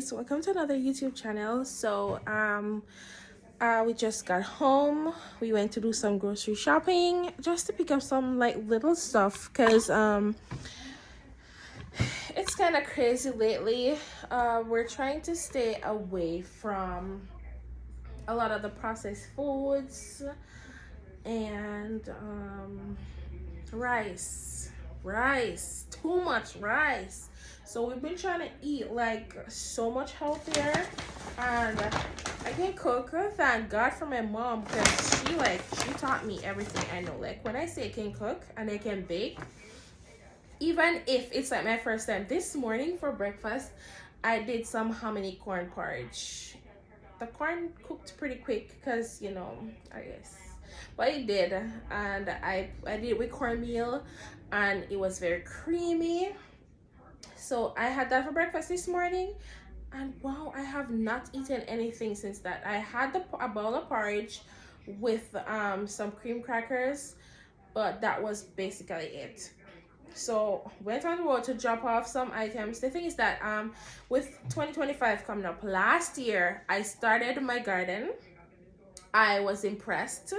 guys, welcome to another YouTube channel. We just got home. We went to do some grocery shopping just to pick up some like little stuff because it's kind of crazy lately. We're trying to stay away from a lot of the processed foods and rice, too much rice. So we've been trying to eat like so much healthier, and I can cook. Thank God for my mom, because she taught me everything I know. Like when I say I can cook and I can bake, even if it's like my first time. This morning for breakfast, I did some hominy corn porridge. The corn cooked pretty quick because I guess, but it did, and I did it with cornmeal, and it was very creamy. So I had that for breakfast this morning, and wow, I have not eaten anything since that. I had a bowl of porridge with some cream crackers, but that was basically it. So went on the road to drop off some items. The thing is that with 2025 coming up, last year I started my garden. I was impressed.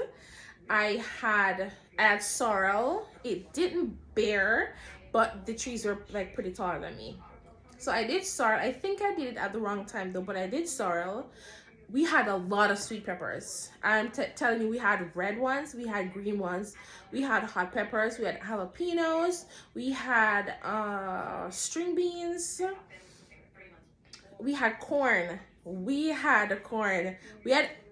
I had sorrel. It didn't bear, but the trees were like pretty taller than me. So I did sorrel. I think I did it at the wrong time though, but I did sorrel. We had a lot of sweet peppers. I'm telling you, we had red ones, we had green ones, we had hot peppers, we had jalapenos, we had string beans, we had corn, we had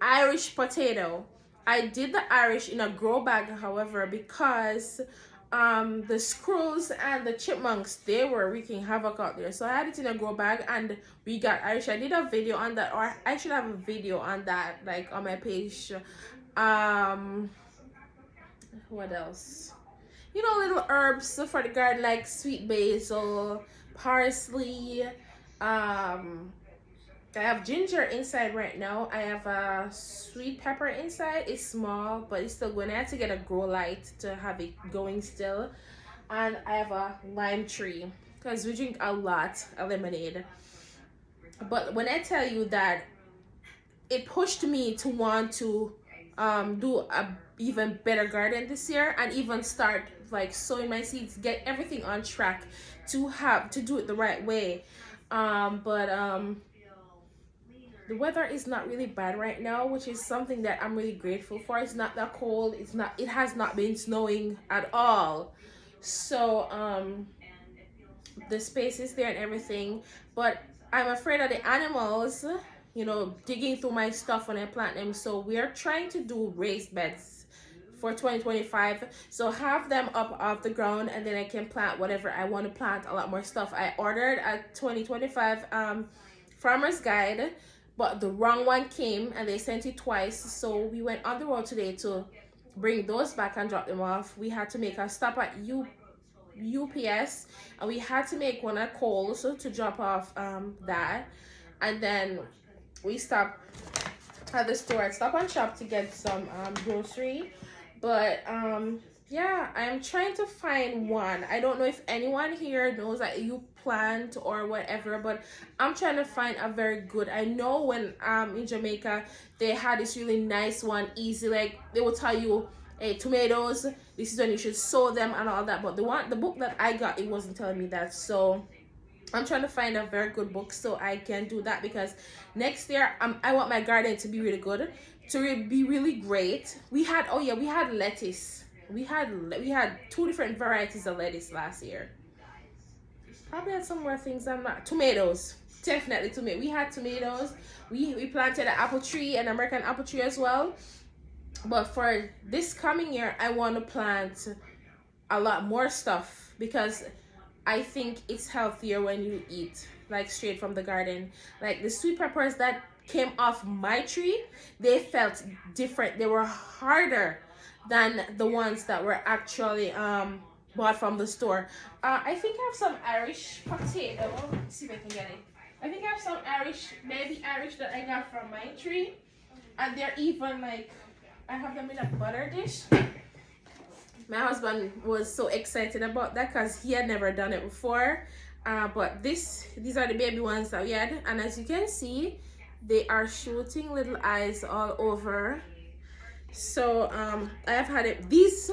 Irish potato. I did the Irish in a grow bag, however, because the squirrels and the chipmunks, they were wreaking havoc out there, so I had it in a grow bag, and we got Irish. I did a video on that, or I should have a video on that, like on my page. What else? Little herbs for the garden, like sweet basil, parsley. I have ginger inside right now. I have a sweet pepper inside. It's small, but it's still going. I had to get a grow light to have it going still. And I have a lime tree because we drink a lot of lemonade. But when I tell you that it pushed me to want to do a even better garden this year, and even start like sowing my seeds, get everything on track to do it the right way. The weather is not really bad right now, which is something that I'm really grateful for. It's not that cold. It has not been snowing at all. So the space is there and everything, but I'm afraid of the animals, digging through my stuff when I plant them. So we are trying to do raised beds for 2025. So have them up off the ground, and then I can plant whatever I want to plant, a lot more stuff. I ordered a 2025 farmer's guide, but the wrong one came and they sent it twice. So we went on the road today to bring those back and drop them off. We had to make a stop at UPS, and we had to make one at Kohl's to drop off that, and then we stopped at the store at Stop and Shop to get some grocery. But yeah, I'm trying to find one. I don't know if anyone here knows that you plant or whatever, but I'm trying to find a very good. I know when in Jamaica they had this really nice one, easy, like they will tell you, hey, tomatoes, this is when you should sow them and all that. But the book that I got, it wasn't telling me that. So I'm trying to find a very good book so I can do that, because next year I want my garden to be really good, to be really great. We had lettuce. We had 2 different varieties of lettuce last year. Probably had some more things. Tomatoes, definitely tomato. We had tomatoes. We planted an apple tree, an American apple tree as well. But for this coming year, I want to plant a lot more stuff, because I think it's healthier when you eat like straight from the garden. Like the sweet peppers that came off my tree, they felt different. They were harder than the ones that were actually bought from the store. I think I have some Irish potato. Let's see if I can get it. I think I have some baby Irish that I got from my tree, and they're even like, I have them in a butter dish. My husband was so excited about that because he had never done it before, But these are the baby ones that we had, and as you can see, they are shooting little eyes all over. So I have had it. These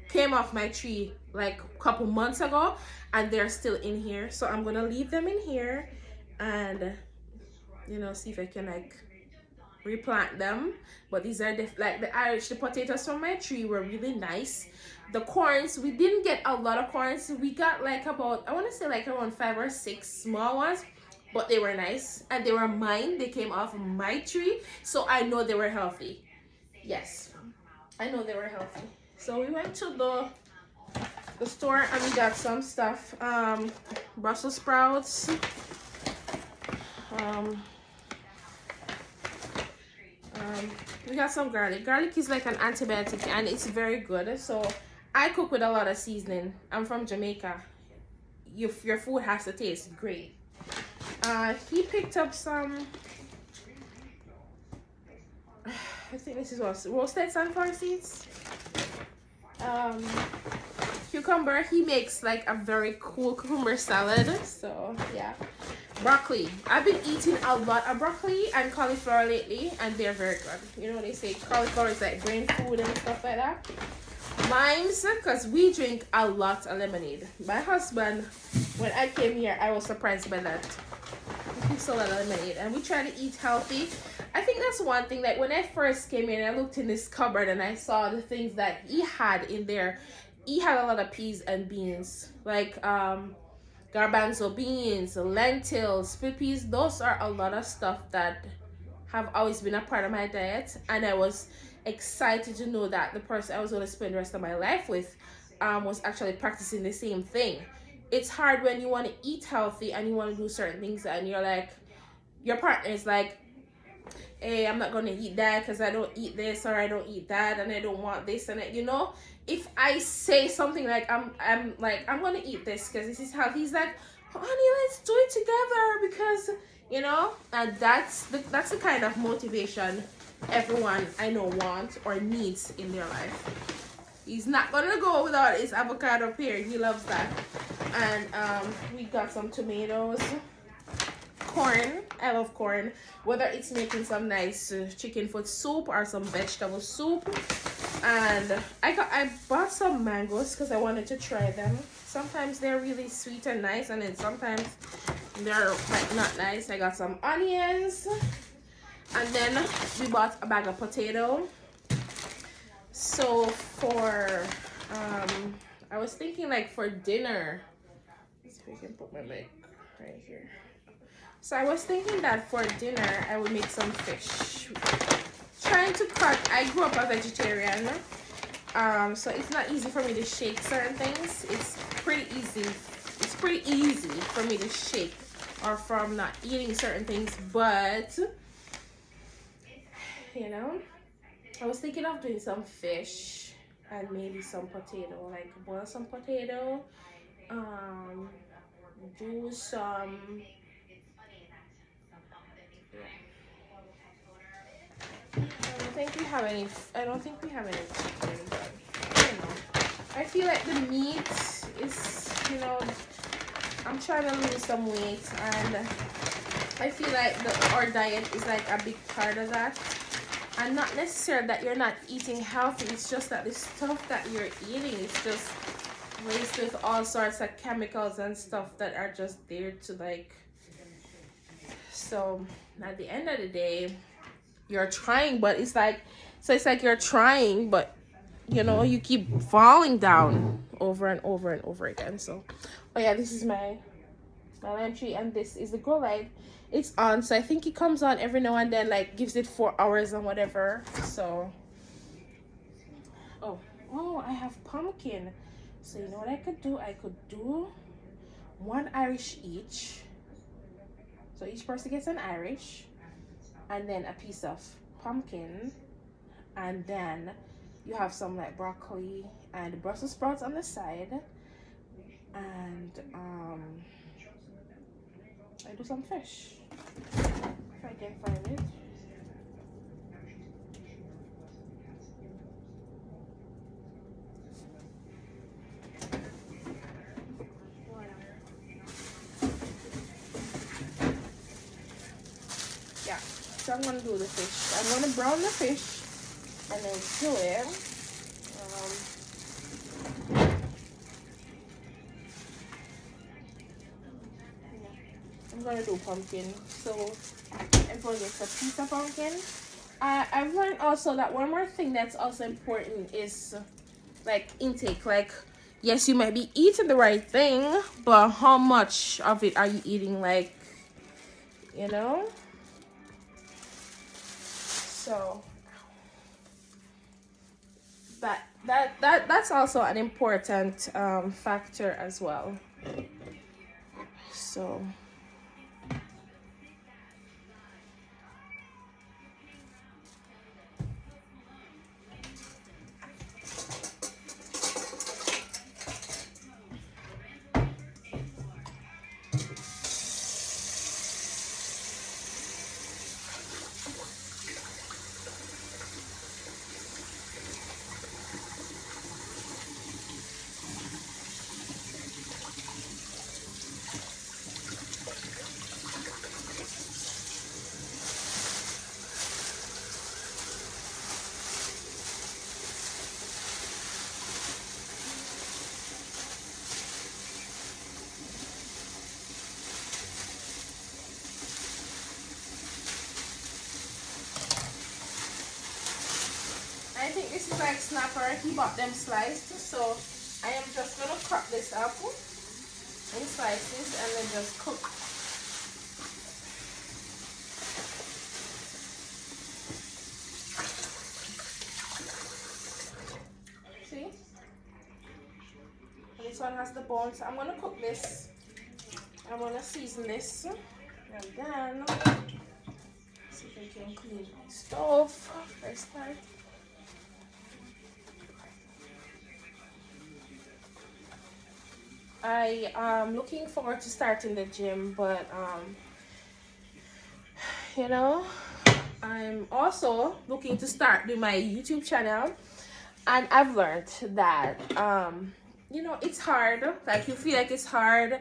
came off my tree like a couple months ago, and they're still in here. So I'm gonna leave them in here, and see if I can like replant them. But these are like the potatoes from my tree were really nice. The corns, we didn't get a lot of corns. We got like about, I want to say like around 5 or 6 small ones, but they were nice and they were mine. They came off my tree, so I know they were healthy. Yes, I know they were healthy. So we went to the store and we got some stuff. Brussels sprouts. We got some garlic. Garlic is like an antibiotic and it's very good. So I cook with a lot of seasoning. I'm from Jamaica. Your food has to taste great. He picked up some, I think this is what, roasted sunflower seeds. Cucumber. He makes like a very cool cucumber salad. So yeah. Broccoli. I've been eating a lot of broccoli and cauliflower lately, and they're very good. They say cauliflower is like brain food and stuff like that. Limes, because we drink a lot of lemonade. My husband, when I came here, I was surprised by that. He sold a lot of lemonade, and we try to eat healthy. I think that's one thing. Like when I first came in, I looked in this cupboard and I saw the things that he had in there. He had a lot of peas and beans, like garbanzo beans, lentils, split peas. Those are a lot of stuff that have always been a part of my diet, and I was excited to know that the person I was going to spend the rest of my life with was actually practicing the same thing. It's hard when you want to eat healthy and you want to do certain things and you're like, your partner is like, hey, I'm not going to eat that because I don't eat this or I don't eat that and I don't want this and it, if I say something like I'm going to eat this because this is healthy, he's like, honey, let's do it together because and that's the kind of motivation everyone I know wants or needs in their life. He's not gonna go without his avocado pear. He loves that. And we got some tomatoes, corn. I love corn, whether it's making some nice chicken foot soup or some vegetable soup. And I bought some mangoes because I wanted to try them. Sometimes they're really sweet and nice, and then sometimes they're like not nice. I got some onions, and then we bought a bag of potato. So for I was thinking like for dinner, let's see if I can put my mic right here. So I was thinking that for dinner I would make some fish. Trying to cut. I grew up a vegetarian, so it's not easy for me to shake certain things. It's pretty easy for me to shake or from not eating certain things, but I was thinking of doing some fish and maybe some potato, like boil some potato, do some, I don't think we have any chicken, but I don't know. I feel like the meat is, I'm trying to lose some weight, and I feel like our diet is like a big part of that. And not necessarily that you're not eating healthy, it's just that the stuff that you're eating is just laced with all sorts of chemicals and stuff that are just there to like, so at the end of the day, you're trying, but it's like you're trying, but you keep falling down over and over and over again. So, oh yeah, this is my lime tree, and this is the grow light. It's on, so I think it comes on every now and then, like gives it 4 hours and whatever. So, oh, I have pumpkin. So you know what I could do? I could do 1 Irish each. So each person gets an Irish, and then a piece of pumpkin, and then you have some like broccoli and Brussels sprouts on the side, and I do some fish if I can find it. so I'm gonna do the fish. I'm gonna brown the fish and then do it. I'm gonna do pumpkin. So I'm gonna get a piece of pumpkin. I've learned also that one more thing that's also important is like intake. Like, yes, you might be eating the right thing, but how much of it are you eating? Like, you know. So that's also an important factor as well. So I think this is like snapper. He bought them sliced, so I am just gonna cut this up in slices and then just cook. See? And this one has the bones. So I'm gonna cook this. I'm gonna season this, and then see if I can clean my stove first time. I am looking forward to starting the gym, but you know, I'm also looking to start doing my YouTube channel, and I've learned that you know, it's hard. Like, you feel like it's hard.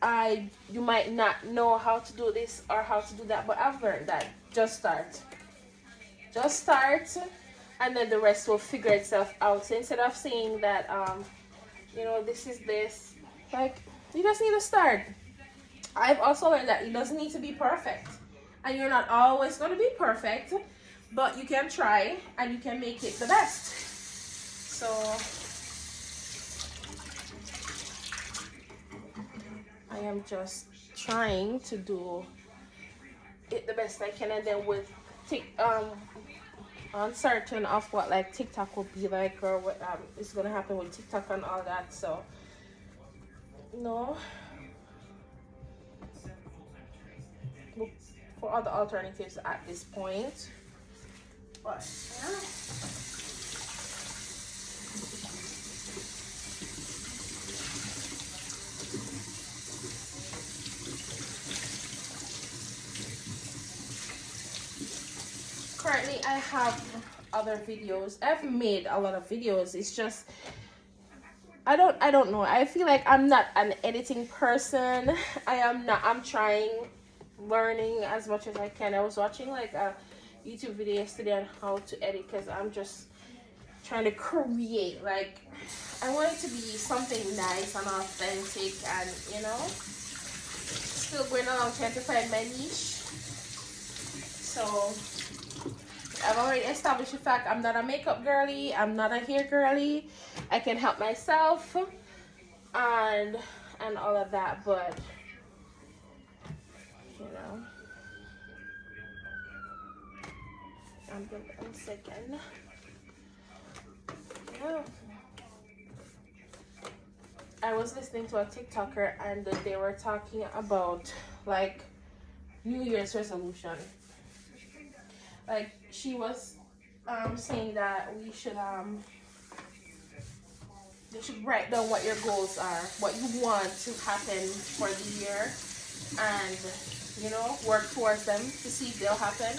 You might not know how to do this or how to do that, but I've learned that just start, and then the rest will figure itself out. So instead of saying that you know, this is this, like, you just need to start. I've also learned that it doesn't need to be perfect, and you're not always going to be perfect, but you can try and you can make it the best. So I am just trying to do it the best I can, and then with uncertain of what like TikTok will be like, or what is gonna happen with TikTok and all that. So no, look for other alternatives at this point. But yeah. Currently I have other videos. I've made a lot of videos. It's just I don't know. I feel like I'm not an editing person. I'm trying, learning as much as I can. I was watching like a YouTube video yesterday on how to edit, because I'm just trying to create, like, I want it to be something nice and authentic, and you know, still going along trying to find my niche. So I've already established the fact I'm not a makeup girly, I'm not a hair girly. I can help myself and all of that, but you know, I'm good. 1 second. Yeah. I was listening to a TikToker and they were talking about like New Year's resolution. Like, she was saying that we should you should write down what your goals are, what you want to happen for the year, and you know, work towards them to see if they'll happen.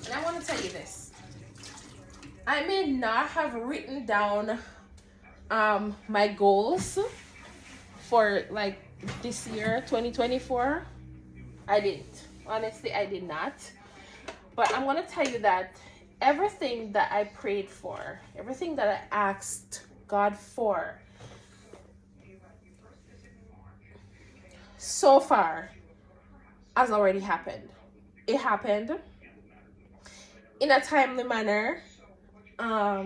And I want to tell you this. I may not have written down my goals for like this year 2024. I didn't. Honestly, I did not. But I'm going to tell you that everything that I prayed for, everything that I asked God for, so far has already happened. It happened in a timely manner. I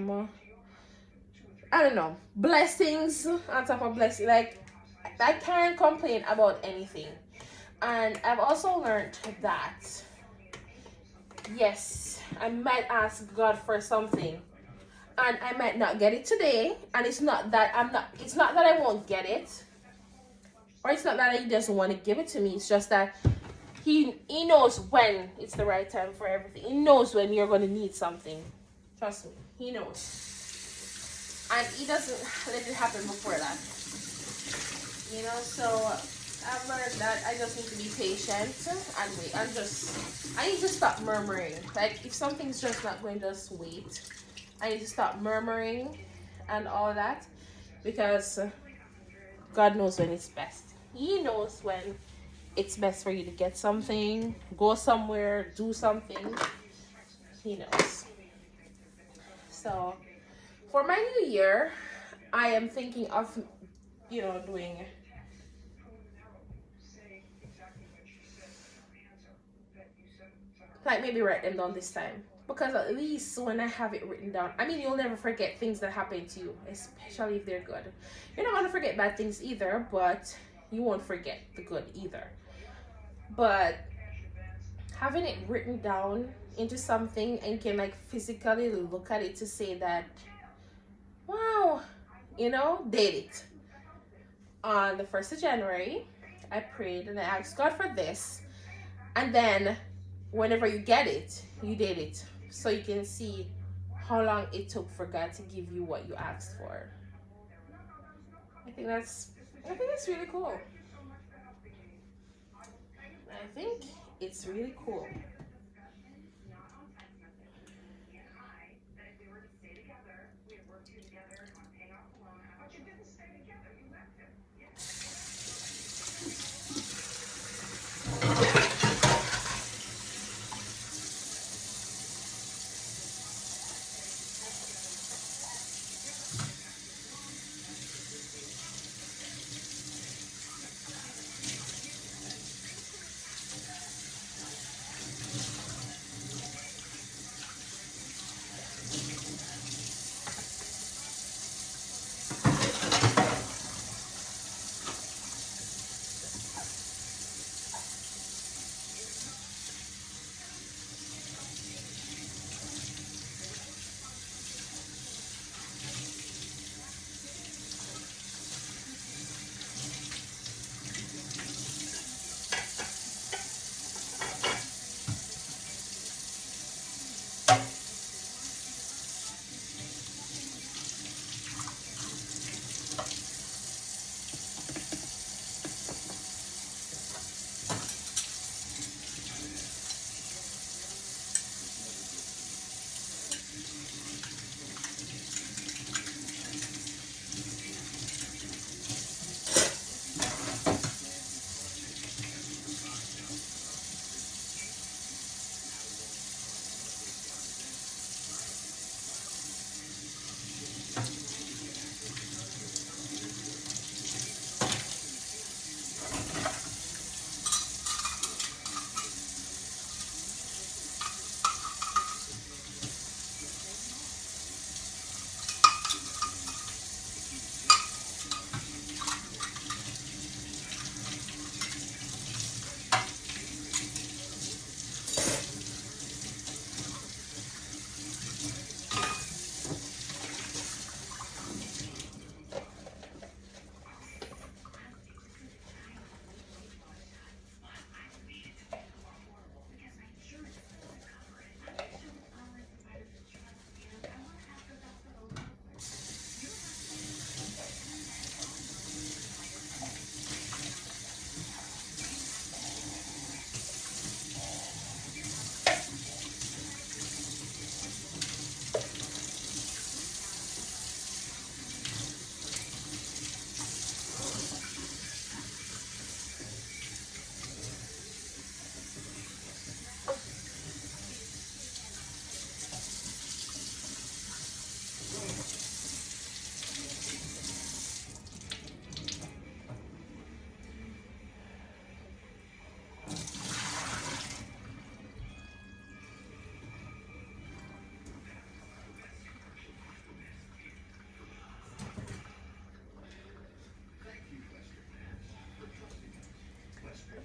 don't know, blessings on top of blessings. Like, I can't complain about anything. And I've also learned that yes, I might ask God for something and I might not get it today. And it's not that I won't get it, or it's not that he doesn't want to give it to me. It's just that he knows when it's the right time for everything. He knows when you're going to need something. Trust me, he knows. And he doesn't let it happen before that. So I've learned that I just need to be patient and wait. I need to stop murmuring. Like, if something's just not going, just wait. I need to stop murmuring and all that, because God knows when it's best. He knows when it's best for you to get something, go somewhere, do something. He knows. So for my new year, I am thinking of, doing like maybe write them down this time, because at least when I have it written down, I mean, you'll never forget things that happen to you, especially if they're good. You're not going to forget bad things either, but you won't forget the good either. But having it written down into something and can like physically look at it to say that, wow, did it. On the 1st of January, I prayed and I asked God for this. And then whenever you get it, you did it. So you can see how long it took for God to give you what you asked for. I think that's really cool. I think it's really cool.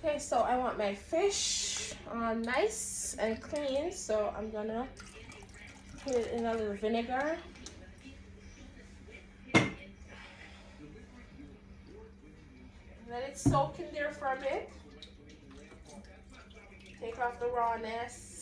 Okay, so I want my fish nice and clean, so I'm gonna put it in a little vinegar. Let it soak in there for a bit. Take off the rawness.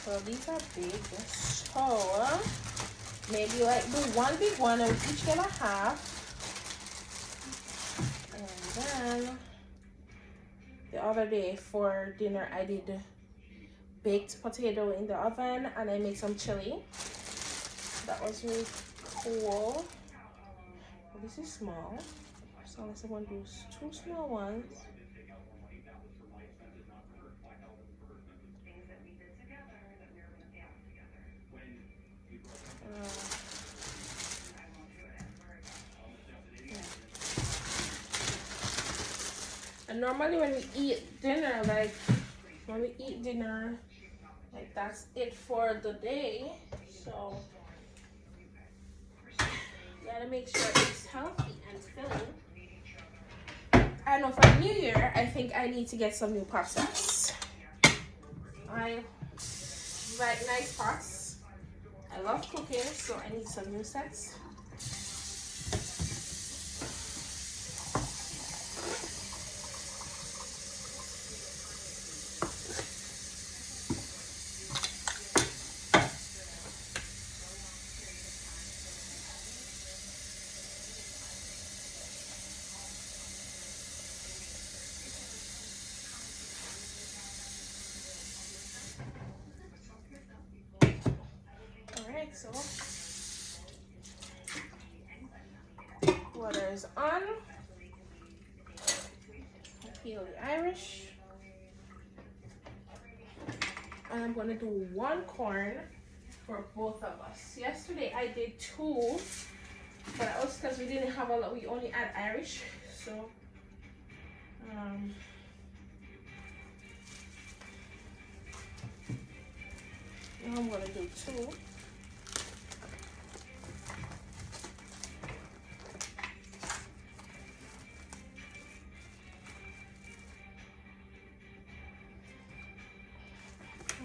So these are big. So maybe like do one big one and we each get a half. And then the other day for dinner I did baked potato in the oven and I made some chili. That was really cool. This is small, so I'm going to do 2 small ones. And normally when we eat dinner, like that's it for the day. So you gotta make sure it's healthy and filling. I know for New Year, I think I need to get some new pot sets. I like nice pots. I love cooking, so I need some new sets. Alright, so water is on. Peel the Irish. And I'm gonna do 1 corn for both of us. Yesterday I did 2, but that was because we didn't have a lot. We only had Irish, so now I'm gonna do 2.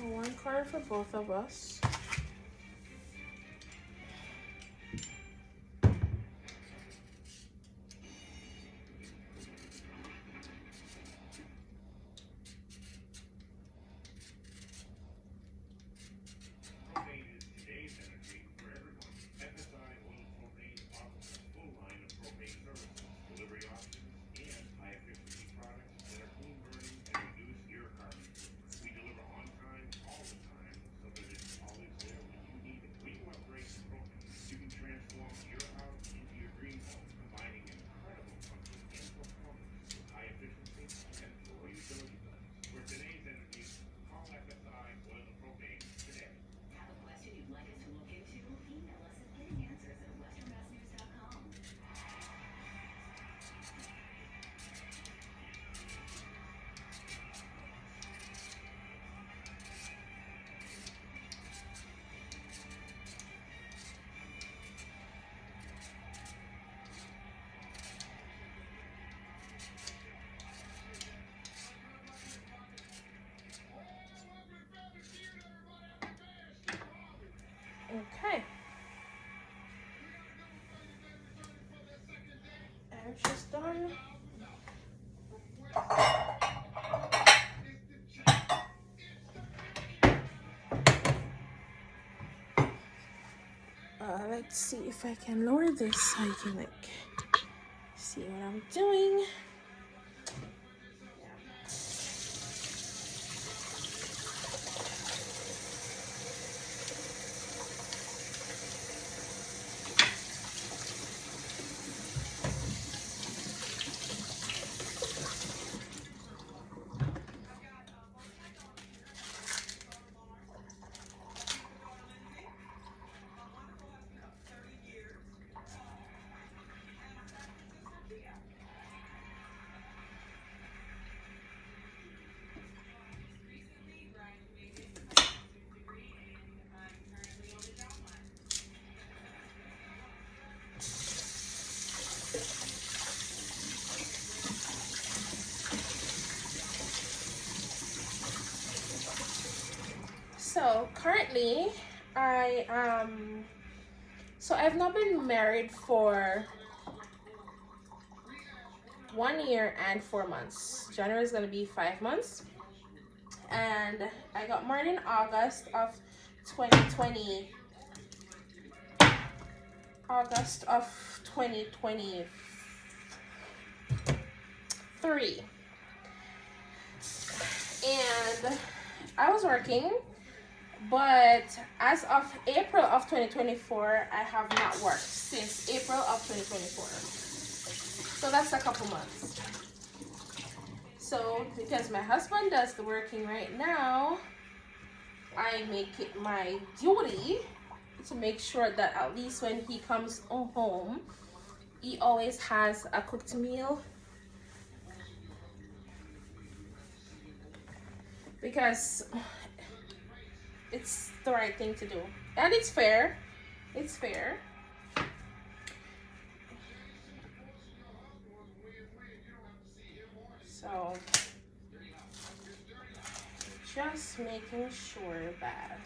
And 1 corn for both of us. Okay. And she's done. Let's see if I can lower this so you can like see what I'm doing. So currently so I've not been married for 1 year and 4 months. January is gonna be 5 months. And I got married in August of 2020. August of 2023. And I was working, but as of April of 2024, I have not worked since April of 2024. So that's a couple months. So because my husband does the working right now, I make it my duty to make sure that at least when he comes home, he always has a cooked meal. Because it's the right thing to do. And it's fair. It's fair. So just making sure that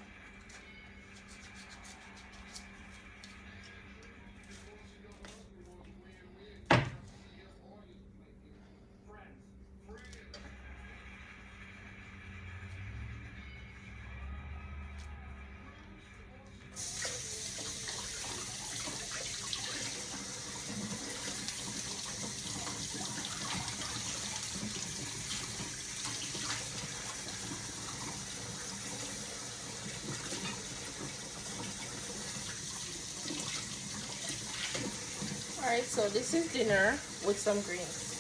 alright, so this is dinner with some greens.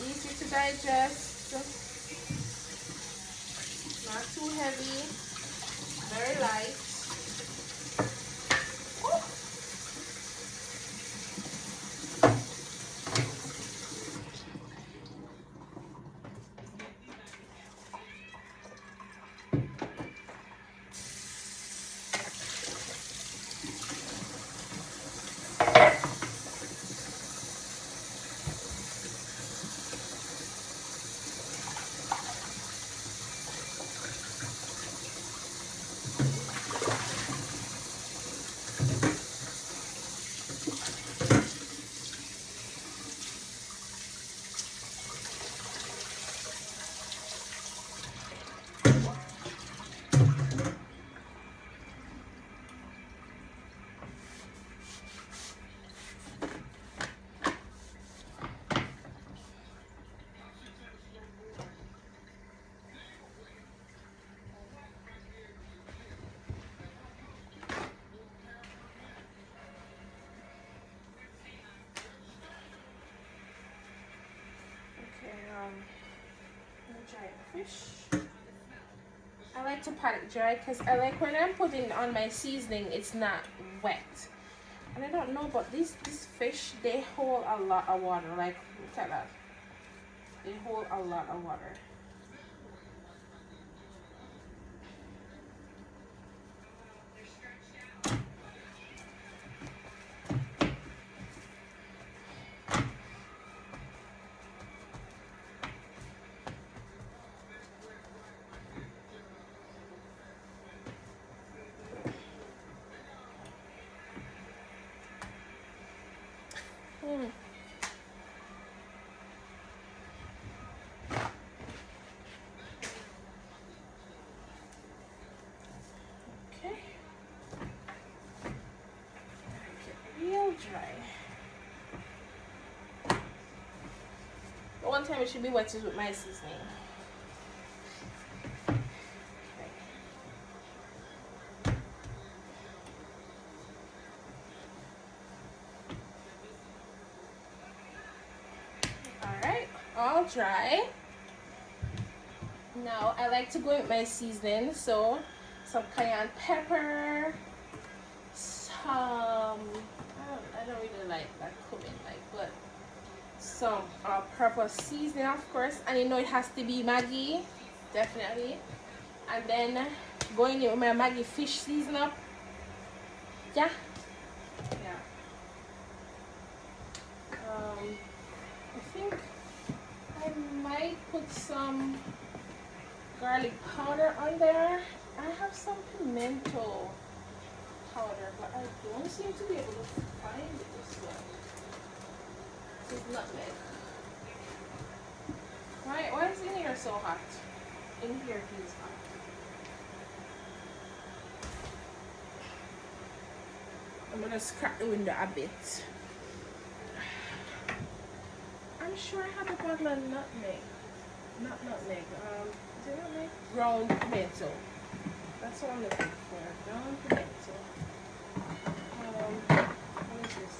Easy to digest, not too heavy, very light. Dry the fish. I like to pat it dry because I like when I'm putting on my seasoning, it's not wet. And I don't know, but these fish, they hold a lot of water. Like, look at that. They hold a lot of water. dry. The one time it should be wet is with my seasoning. Alright, all dry. Now I like to go with my seasoning, so some cayenne pepper, some I don't really like that cumin, like, but some purple seasoning, of course, and you know it has to be Maggi, definitely. And then going in with my Maggi fish season up. Yeah. I think I might put some garlic powder on there. I have some pimento powder, but I don't seem to be able to find this one. This is nutmeg. Why is in here so hot? In here it feels hot. I'm gonna scrap the window a bit. I'm sure I have a bottle of nutmeg. Not nutmeg. Is it nutmeg? Ground pimento. That's what I'm looking for. Ground pimento. What is this?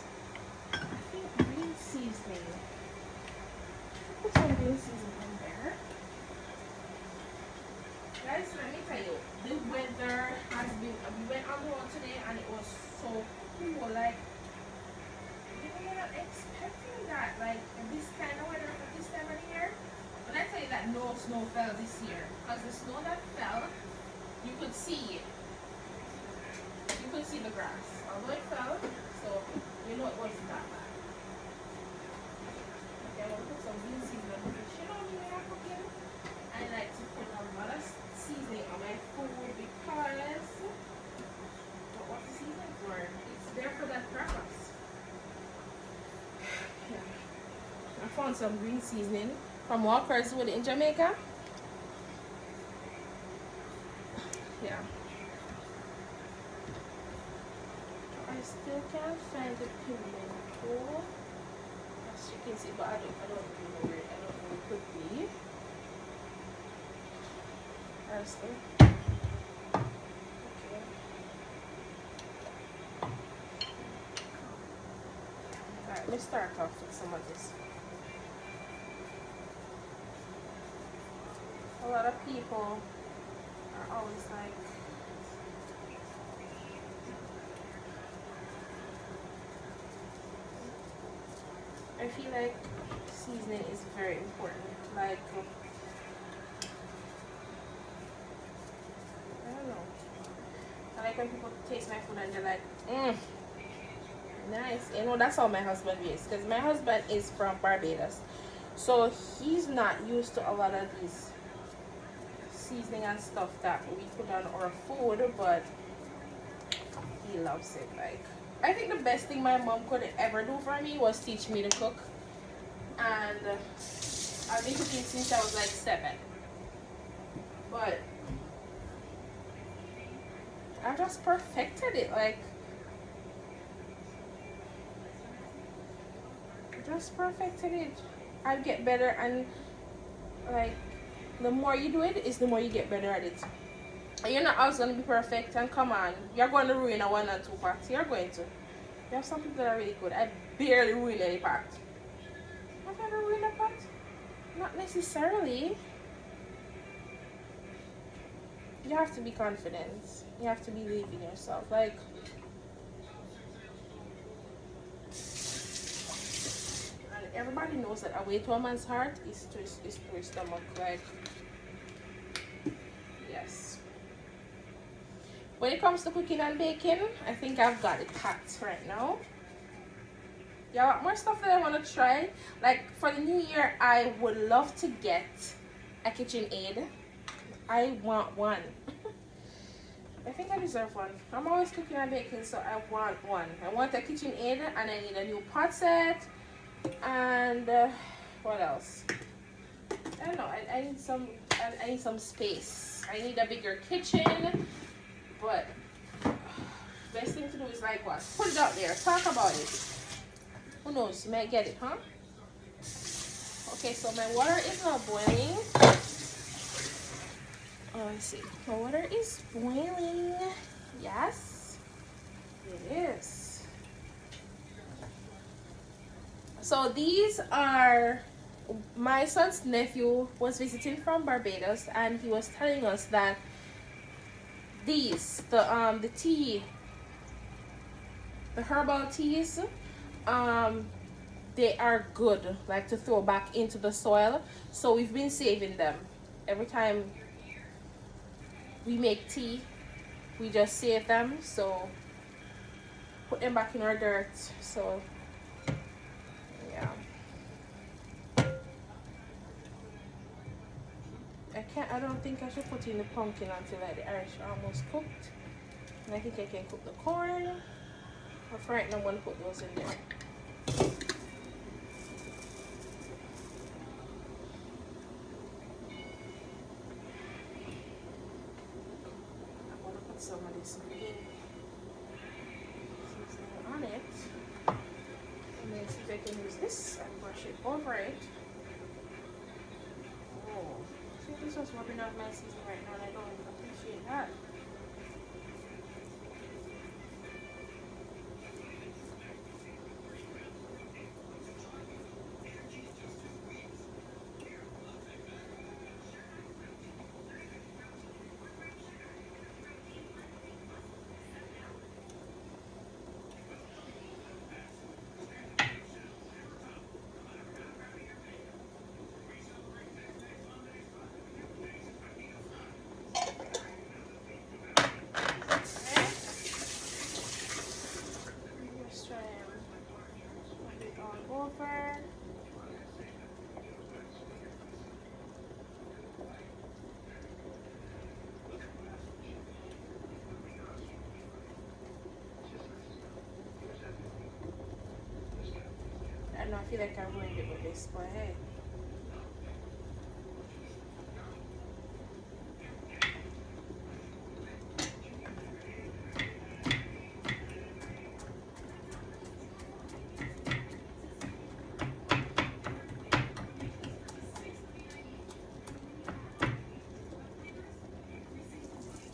I think green seasoning. Put some green seasoning in there. Guys, let me tell you, the weather has been, we went on the road today and it was so cool. Like, you were not expecting that, like, this kind of weather for this time of the year. But I tell you that no snow fell this year, because the snow that fell, you could see it. You could see the grass, although it fell, so you know it wasn't that bad. Okay, I'm going to put some green seasoning because you know me when I'm cooking, I like to put a lot of seasoning on my food because, but what's the seasoning for? It's there for that purpose. Yeah. I found some green seasoning from Walker's Wood in Jamaica. Yeah. I still can't find the pimento. As you can see, but I don't really know where it could be. I still. Okay. Alright, let's start off with some of this. A lot of people are always like, I feel like seasoning is very important. Like, I don't know. I like when people taste my food and they're like, nice. You know, that's how my husband is. Because my husband is from Barbados. So he's not used to a lot of these seasoning and stuff that we put on our food, but he loves it. Like, I think the best thing my mom could ever do for me was teach me to cook. And I've been cooking since I was like 7. But I just perfected it. Like, just perfected it. I get better, and like, the more you do it, is the more you get better at it. You're not always going to be perfect, and come on, you're going to ruin a 1 and 2 pot. You're going to. You have some people that are really good. I barely ruin any pot. Have I ever ruined a pot? Not necessarily. You have to be confident. You have to believe in yourself. Like, and everybody knows that a way to a man's heart is to his stomach. Like, yes. When it comes to cooking and baking, I think I've got it packed right now. Yeah, more stuff that I want to try. Like, for the new year, I would love to get a KitchenAid. I want one. I think I deserve one. I'm always cooking and baking, so I want one. I want a KitchenAid, and I need a new pot set. And what else? I don't know. I need some space. I need a bigger kitchen. But Best thing to do is like what? Put it out there. Talk about it. Who knows? You might get it, huh? Okay, so my water is now boiling. Oh, let's see. My water is boiling. Yes, it is. So these are, my son's nephew was visiting from Barbados, and he was telling us that these, the tea, the herbal teas, they are good, like to throw back into the soil. So we've been saving them. Every time we make tea, we just save them. So put them back in our dirt. So yeah. I don't think I should put in the pumpkin until like the Irish are almost cooked. And I think I can cook the corn. But for right now, I'm going to put those in there. I'm going to put some of this green seasoning on it. And then see if I can use this and brush it over it. Oh, see, this was rubbing out my seasoning right now, and I don't appreciate that. Over. I don't know, I feel like I ruined it with this, but hey.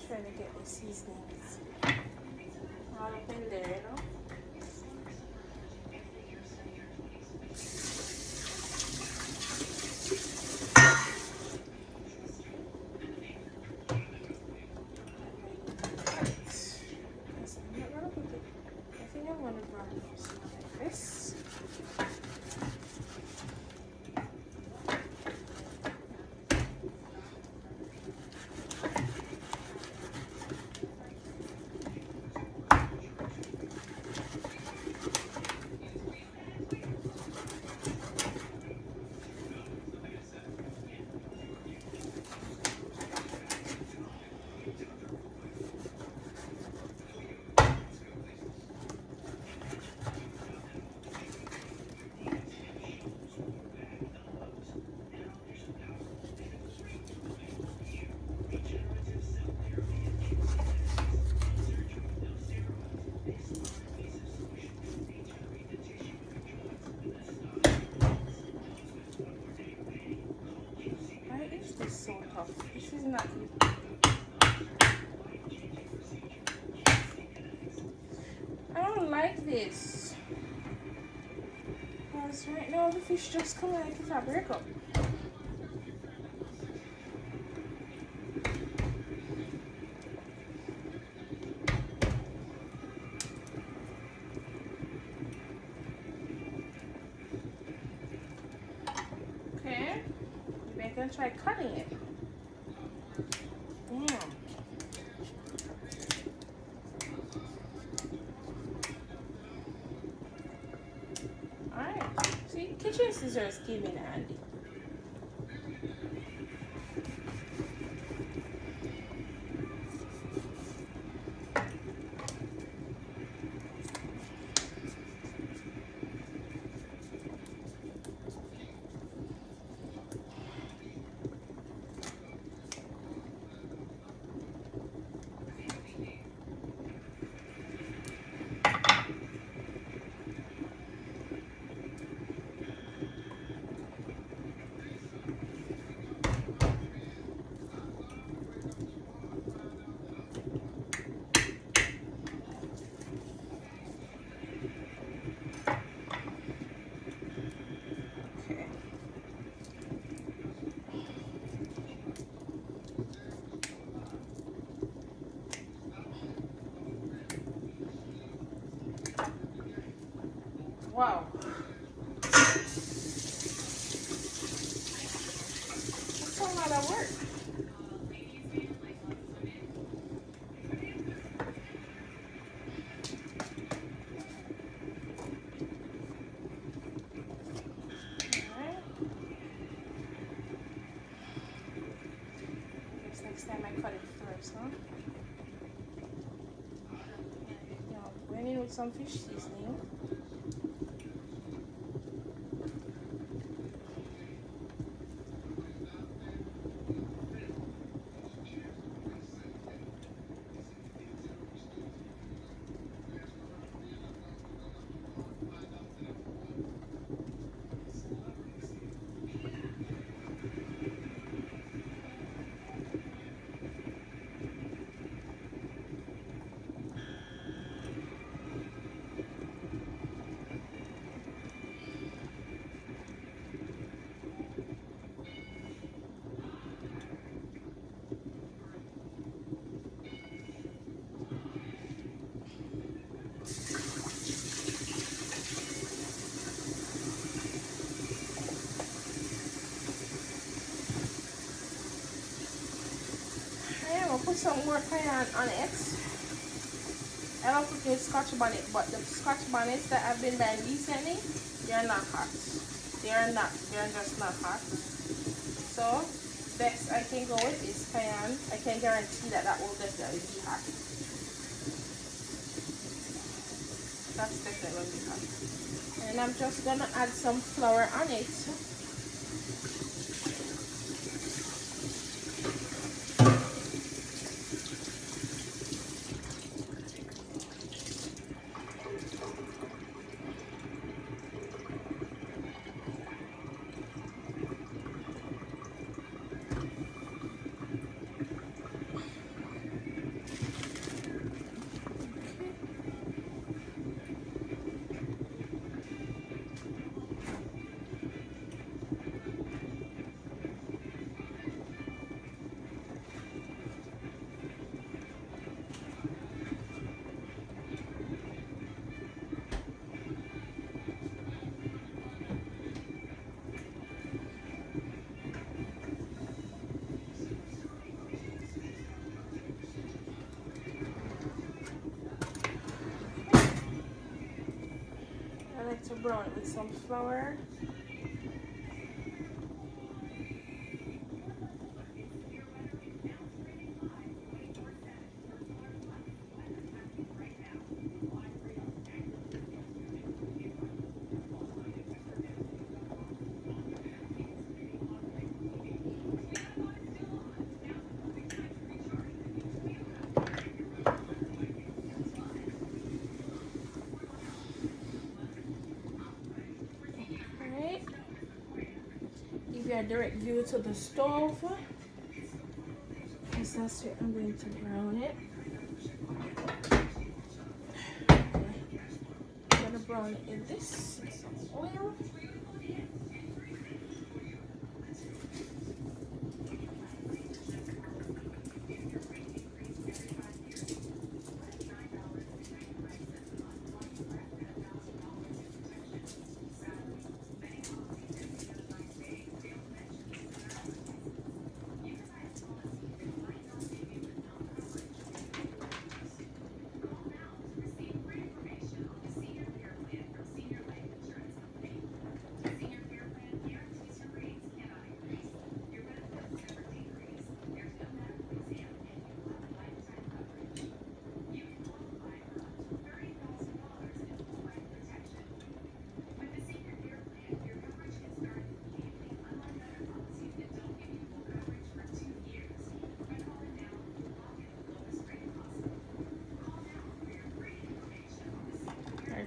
Trying to get the seasonings all up in there, you know. I think I'm gonna grab something like this. Why is this so tough? This is not even. I don't like this. Because right now the fish just come like it's a breakup. Okay. Maybe I can try cutting it. Damn. Alright. See, kitchen scissors came in handy. Wow. That's a lot of work. Alright. I guess next time I cut it first, huh? Now, going in with some fish seasoning. I'm gonna put some more cayenne on it. I love cooking with Scotch bonnet, but the Scotch bonnets that I've been buying recently, they're not hot. They're just not hot. So, best I can go with is cayenne. I can guarantee that that will definitely be hot. That's definitely be hot. And I'm just gonna add some flour on it. I like to brown it with some flour. A direct view to the stove, because that's where I'm going to brown it. I'm going to brown it in this some oil.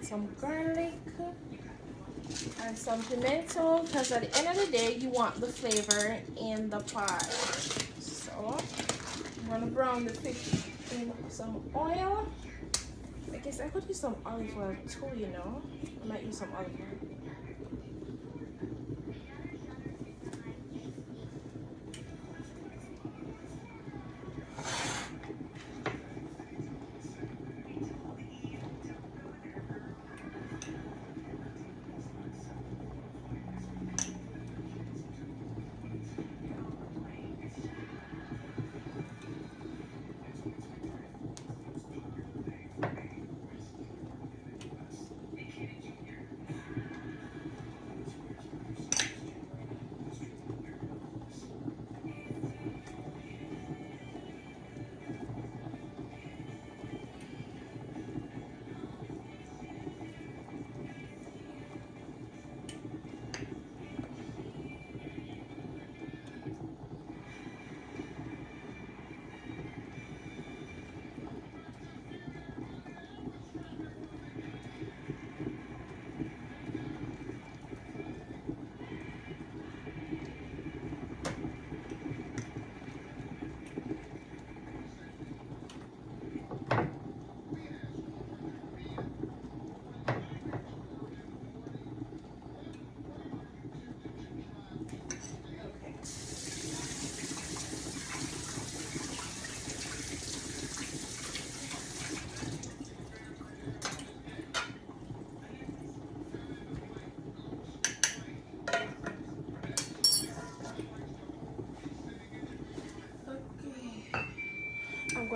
Some garlic and some pimento, because at the end of the day you want the flavor in the pie. So I'm gonna brown the fish in some oil. I guess I could use some olive oil too, you know. I might use some olive oil.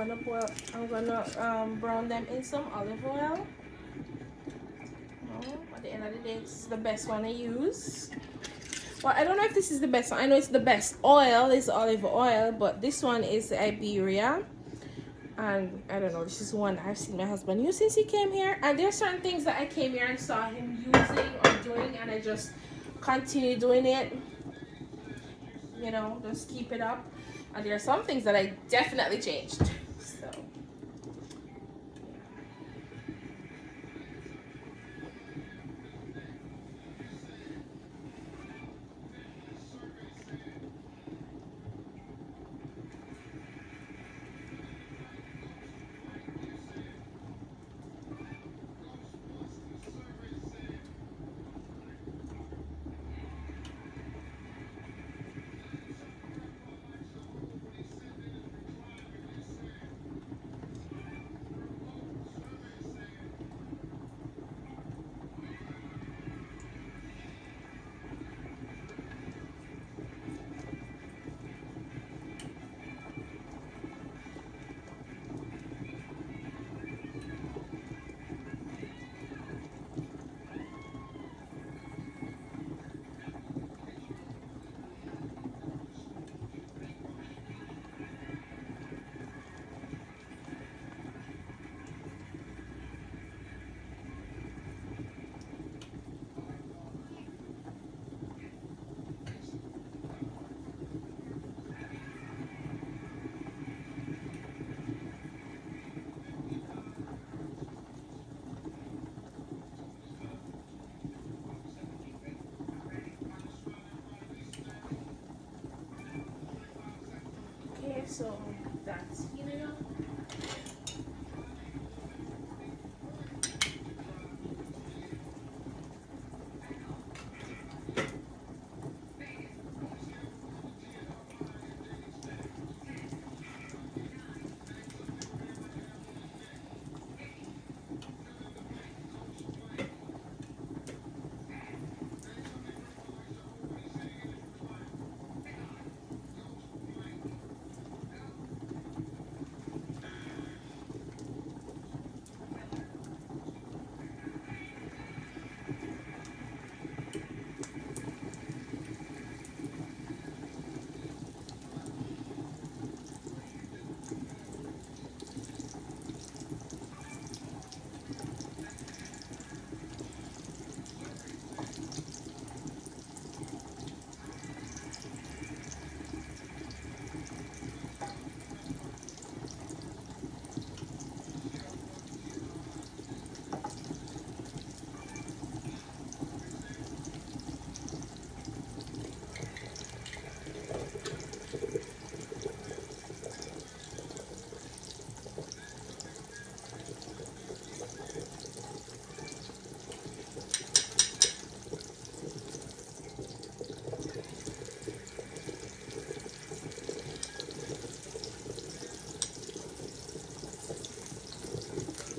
I'm gonna brown them in some olive oil. At the end of the day, this is the best one I use. Well, I don't know if this is the best one. I know it's the best oil is olive oil, but this one is Iberia. And I don't know, this is one I've seen my husband use since he came here. And there are certain things that I came here and saw him using or doing, and I just continue doing it. You know, just keep it up. And there are some things that I definitely changed. So okay, so that's heating up.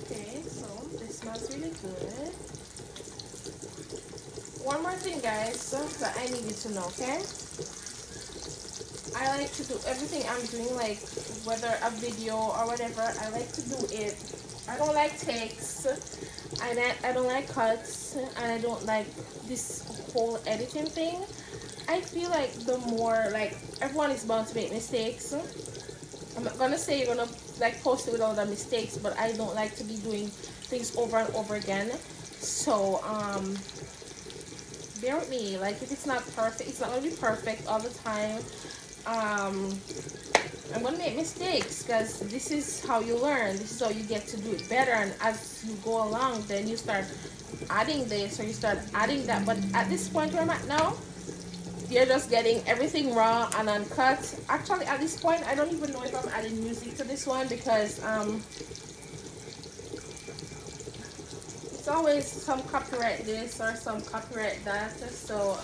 Okay, so this smells really good. One more thing, guys, that I need you to know, okay? I like to do everything I'm doing, like whether a video or whatever, I like to do it. I don't like takes, I don't like cuts, and I don't like this whole editing thing. I feel like the more, like, everyone is bound to make mistakes. I'm not gonna say you're gonna like post it with all the mistakes, but I don't like to be doing things over and over again. So bear with me. Like, if it's not perfect, it's not gonna be perfect all the time. I'm gonna make mistakes because this is how you learn. This is how you get to do it better. And as you go along, then you start adding this or you start adding that. But at this point where I'm at now, you're just getting everything raw and uncut. Actually, at this point, I don't even know if I'm adding music to this one because it's always some copyright this or some copyright that. So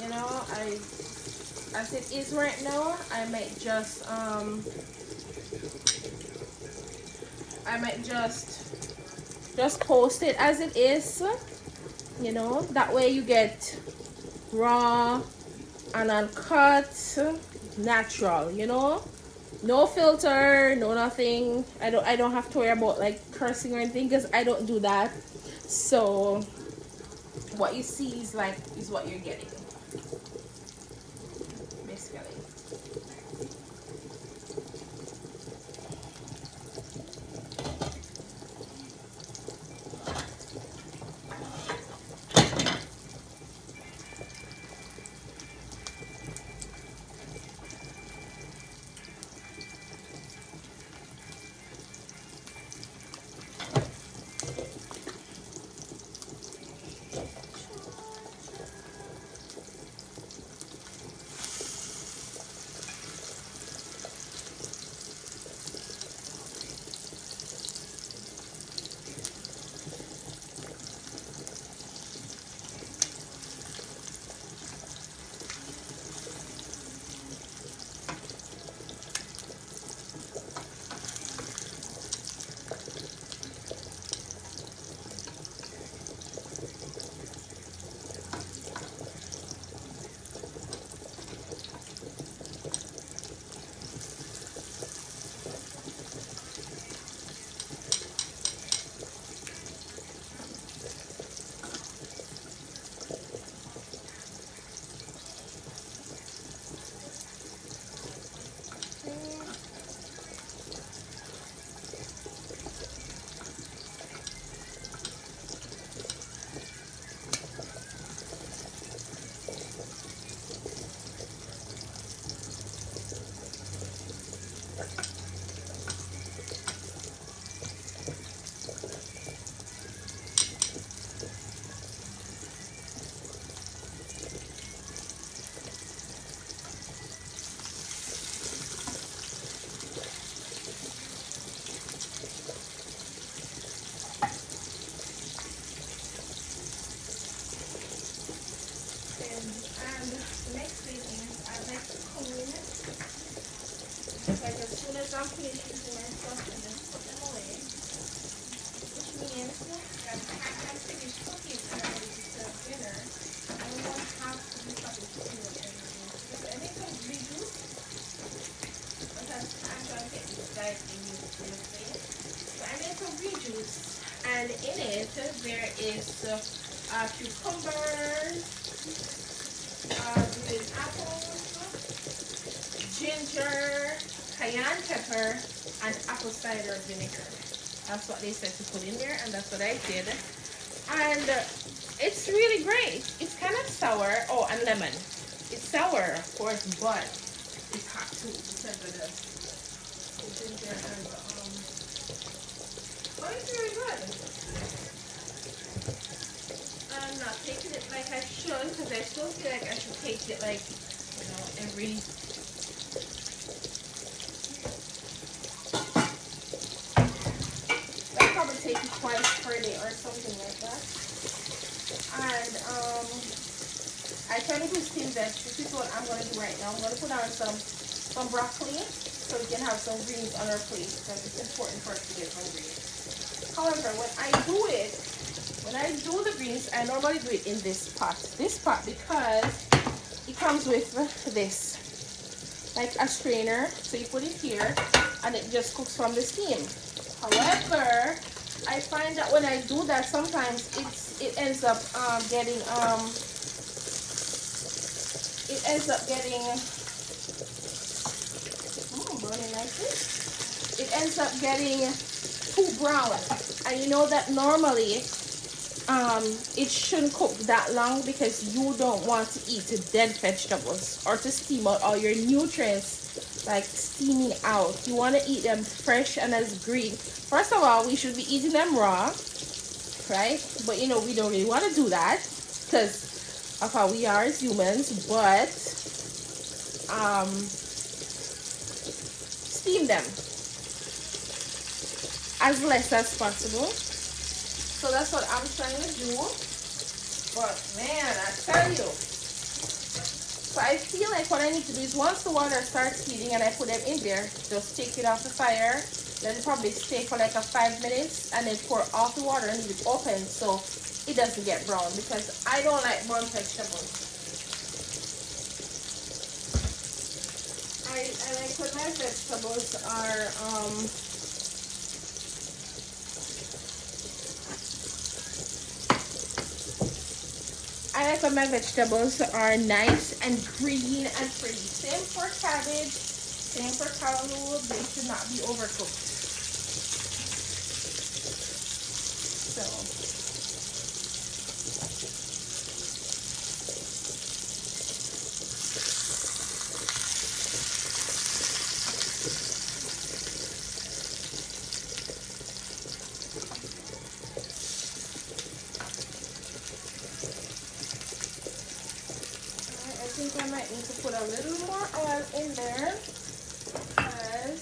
you know, as it is right now, I might just post it as it is. You know, that way you get raw and uncut, natural, you know. No filter, no nothing. I don't have to worry about like cursing or anything because I don't do that. So what you see is like is what you're getting basically. And the next thing is I like to clean it. Like as soon as I'm finished using my stuff and then put them away. Which means that after I'm finished cooking and I'm ready to serve dinner, I won't have to be something to do with everything. Because I make some rejuice. Sometimes I'm trying to get this diet in this thing. So I made some rejuice and in it there is cucumbers, green apples, ginger, cayenne pepper, and apple cider vinegar. That's what they said to put in there, and that's what I did. And it's really great. It's kind of sour. Oh, and lemon. It's sour, of course, but it's hot too because of the ginger and but it's really good. I'm not taking it like I should because I still feel like I should take it like, you know, every I'll probably take it twice per day or something like that. And I try to do steam this. This is what I'm gonna do right now. I'm gonna put on some broccoli so we can have some greens on our plate because it's important for us to get some greens. However, when I do the greens, I normally do it in this pot. This pot because it comes with this, like a strainer. So you put it here and it just cooks from the steam. However, I find that when I do that, sometimes it ends up getting burning nicely. It ends up getting too brown, and you know that normally it shouldn't cook that long because you don't want to eat dead vegetables or to steam out all your nutrients, like steaming out. You want to eat them fresh and as green. First of all, we should be eating them raw, right? But you know, we don't really want to do that because of how we are as humans. But steam them as less as possible. So that's what I'm trying to do. But man, I tell you. So I feel like what I need to do is once the water starts heating and I put them in there, just take it off the fire. Let it probably stay for like a 5 minutes and then pour off the water and leave it open so it doesn't get brown because I don't like brown vegetables. I like when my vegetables are I like when my vegetables are nice and green and pretty. Same for cabbage, same for cantaloupe. They should not be overcooked. So I think I might need to put a little more oil in there because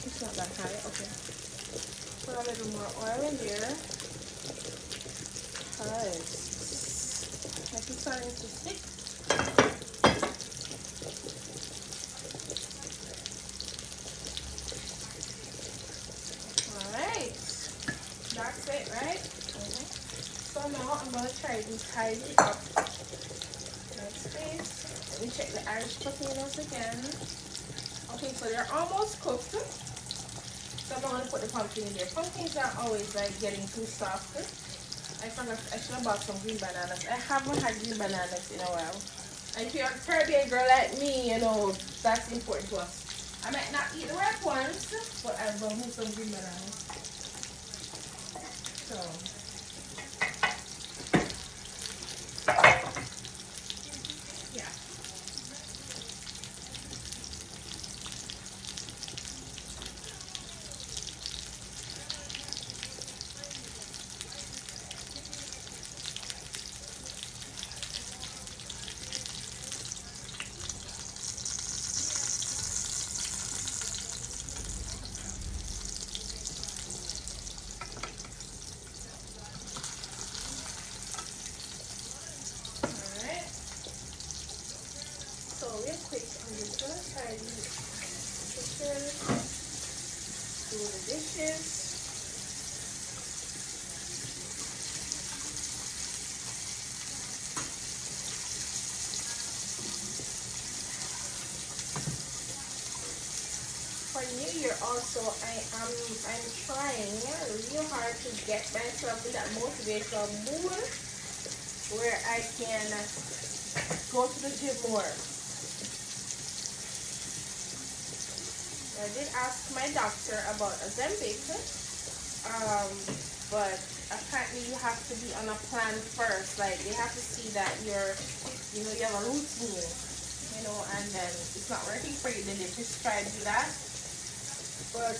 it's not that high. Okay, put a little more oil in there because it's starting to stick. All right, that's it, right? So now I'm gonna try to tidy up my space. Let me check the Irish potatoes again. Okay, so they're almost cooked. So I'm gonna put the pumpkin in there. Pumpkins are always like getting too soft. I forgot I should have bought some green bananas. I haven't had green bananas in a while. And if you're a Caribbean girl like me, you know that's important to us. I might not eat the ripe ones, but I'm gonna have some green bananas. So yeah. Alright. So real quick, I'm just gonna tidy the kitchen, do the dishes. For New Year also, I'm trying real hard to get myself in that motivational mood where I can go to the gym more. I did ask my doctor about Ozempic, but apparently you have to be on a plan first. Like they have to see that you have a routine, and then it's not working for you, then they prescribe you that. But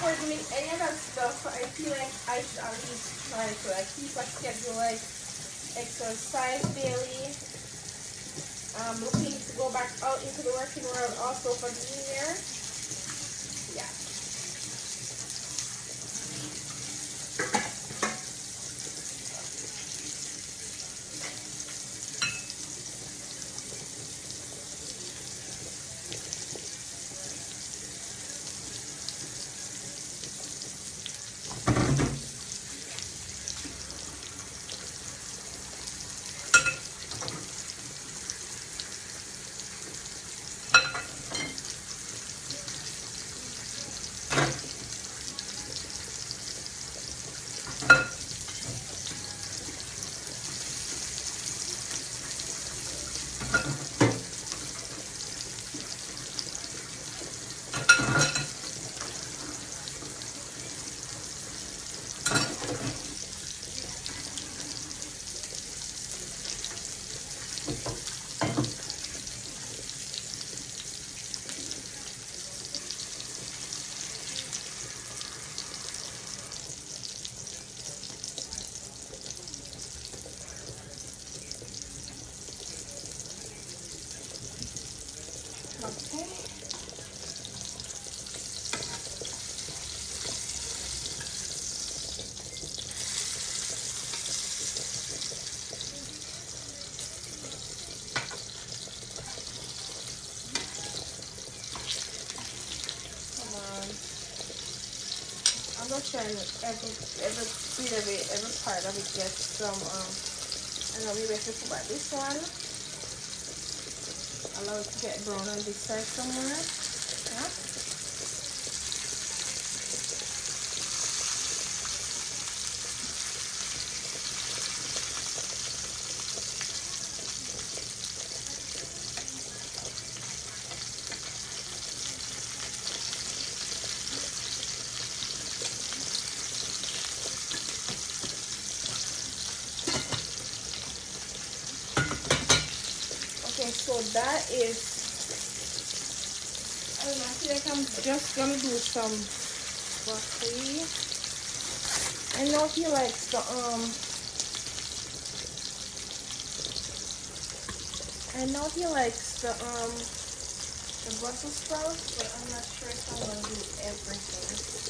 for doing any of that stuff, I feel like I should at least try to like keep a schedule, like exercise daily. Looking to go back out into the working world also for the new year. Yeah. Okay. Come on. I'm not trying every bit of it, every part of it gets some I know maybe I should put back this one. Allow it to get brown on this side somewhere. Yeah. Okay, so that is, I don't know, I feel like I'm just gonna do some broccoli. I know he likes the the Brussels sprouts, but I'm not sure if I'm gonna do everything.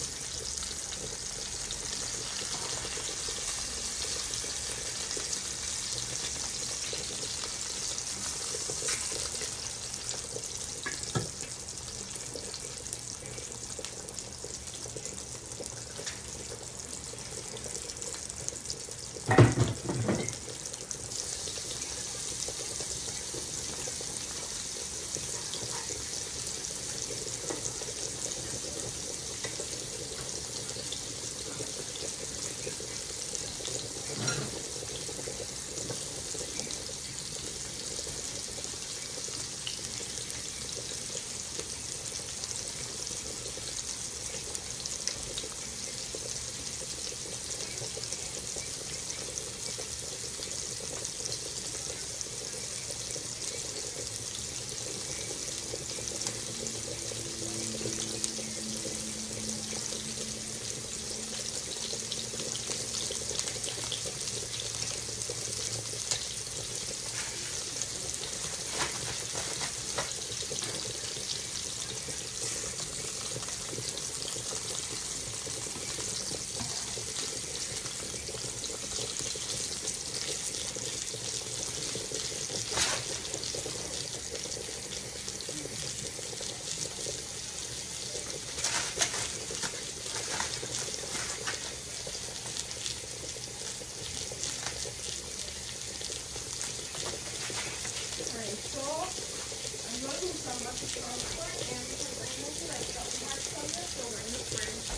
Alright, so I'm gonna do some Brussels sprouts and because I know he likes that hard color, so we're in the fridge.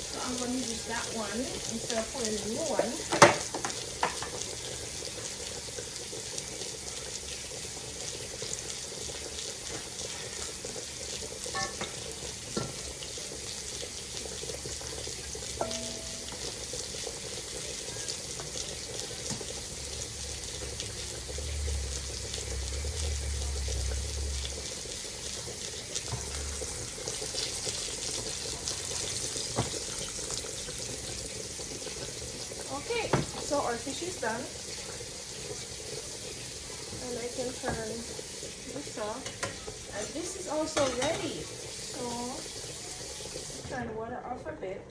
So I'm gonna use that one instead of putting the new one. Okay, so our fish is done, and I can turn this off. And this is also ready. So turn the water off a bit.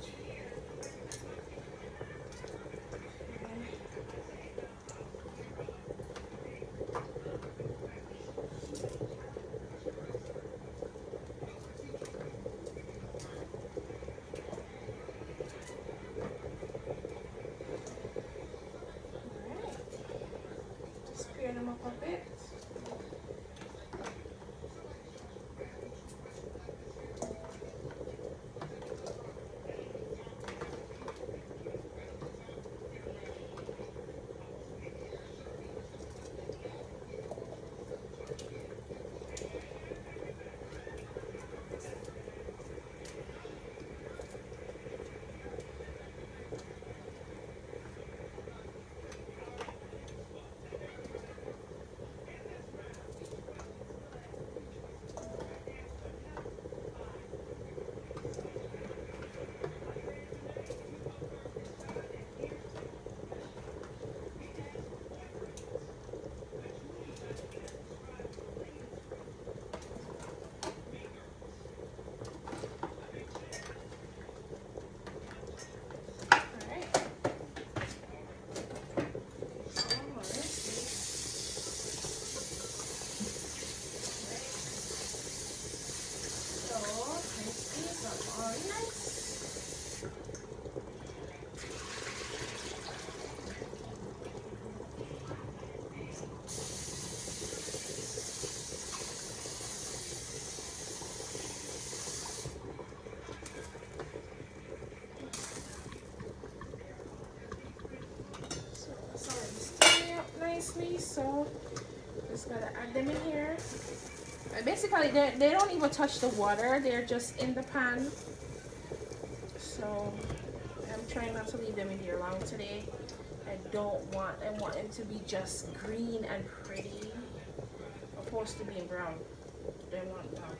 Stir them up a bit. so just gotta add them in here. Basically, they don't even touch the water, they're just in the pan. So I'm trying not to leave them in here long today. I want them to be just green and pretty, opposed to being brown. They want brown.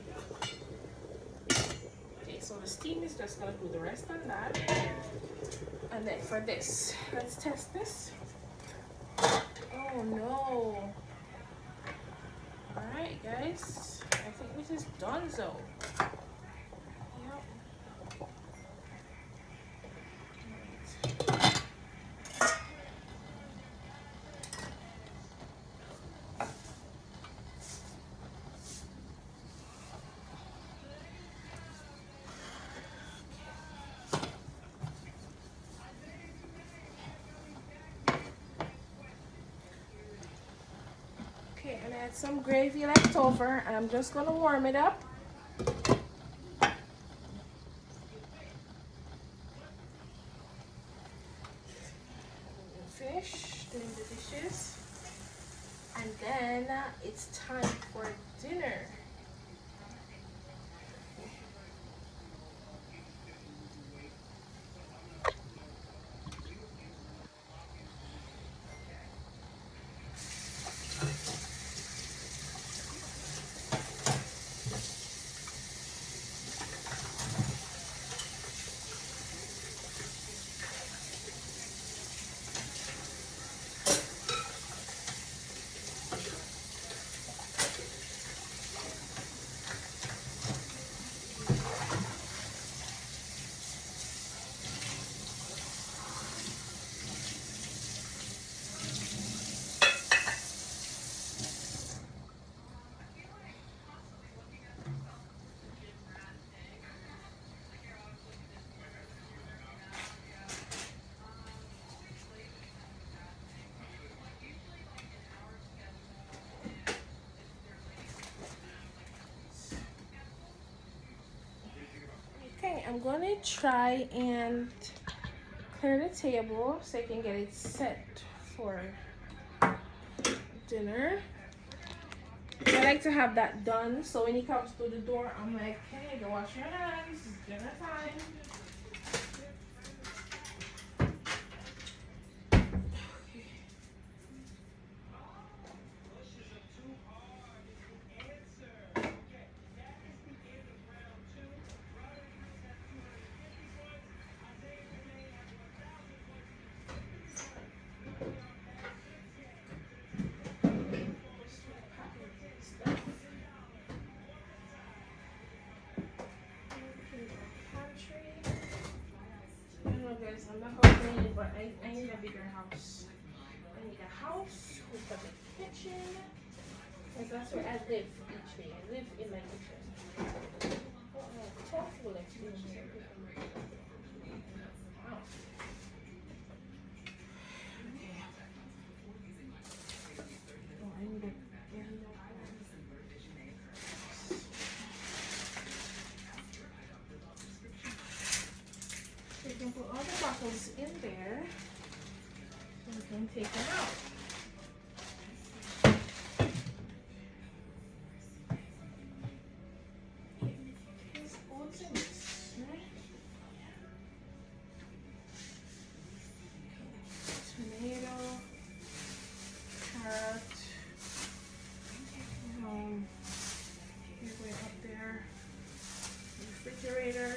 Okay, so the steam is just gonna do the rest on that. And then for this, let's test this. Oh no. Alright guys, I think this is donezo. Yep. Okay, and I had some gravy left over, and I'm just gonna warm it up. Finish doing the dishes, and then it's time for dinner. Okay, I'm gonna try and clear the table so I can get it set for dinner. I like to have that done so when he comes through the door, I'm like, hey, go wash your hands, it's dinner time. I don't know guys, I'm not complaining, but I need a bigger house. I need a house with a big kitchen. Because that's where I live each day. I live in my kitchen. Tofu experience. Wow. Oh, I need a so you can put all the bottles in there. So we can take them out. Tomato, carrot, way up there, refrigerator.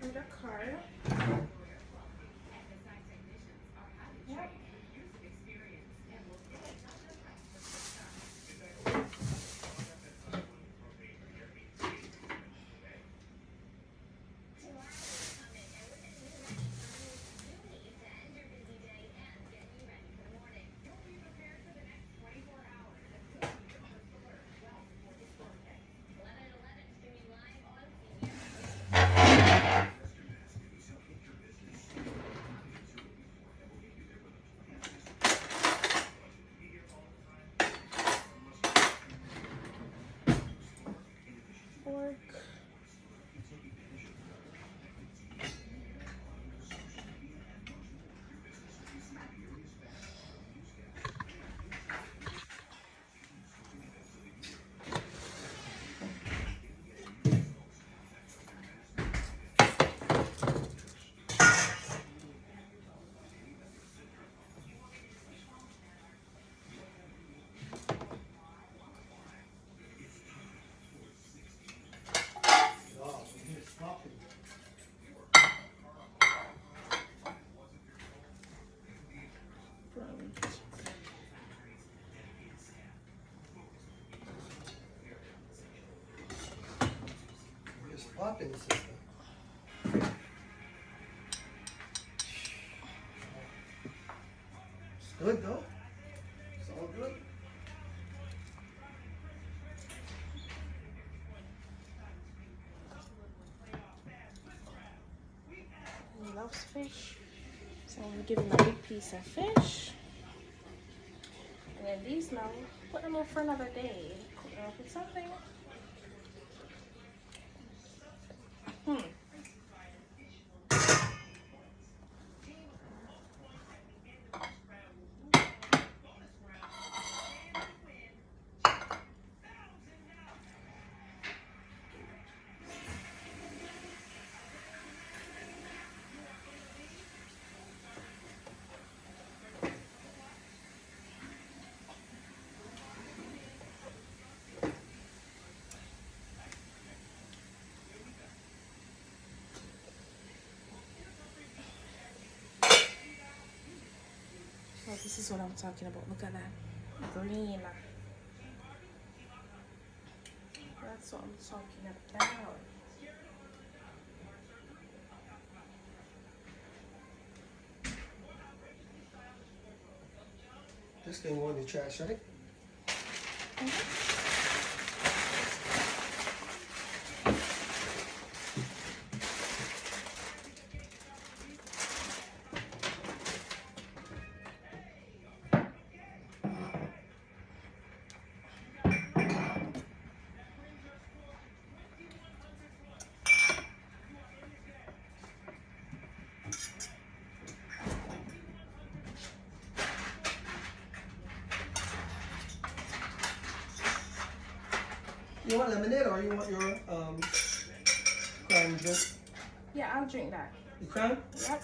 And a card. Yep. Swapping system. It's good though. It's all good. He loves fish, so I'm gonna give him a big piece of fish. And then these now, put them up for another day. Cook them up with something. So this is what I'm talking about. Look at that green. That's what I'm talking about. This thing won the trash, right? You want lemonade or you want your crime drink? Yeah, I'll drink that. The crime? Yep.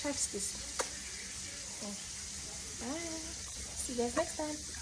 Chef's kiss. Bye. See you guys next time.